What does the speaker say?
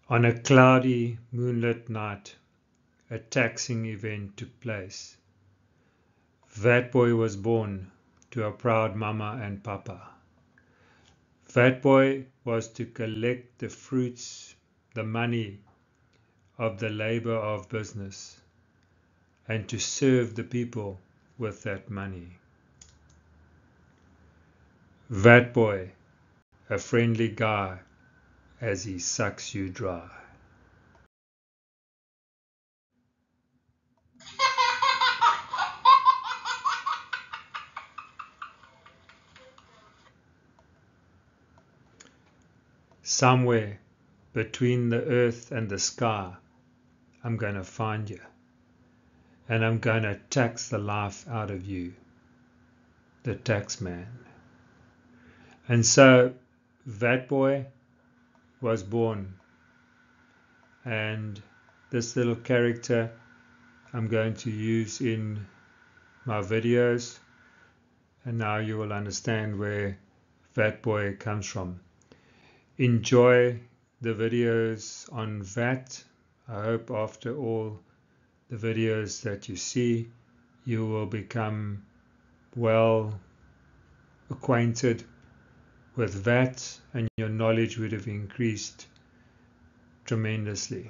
On a cloudy, moonlit night, a taxing event took place. Vatboy was born to a proud mama and papa. Vatboy was to collect the fruits, the money of the labor of business, and to serve the people with that money. Vatboy, a friendly guy, as he sucks you dry. Somewhere between the earth and the sky, I'm going to find you, and I'm going to tax the life out of you, the tax man. And so Vatboy was born, and this little character I'm going to use in my videos, and now you will understand where Vatboy comes from. Enjoy the videos on VAT. I hope after all the videos that you see, you will become well acquainted with VAT, and your knowledge would have increased tremendously.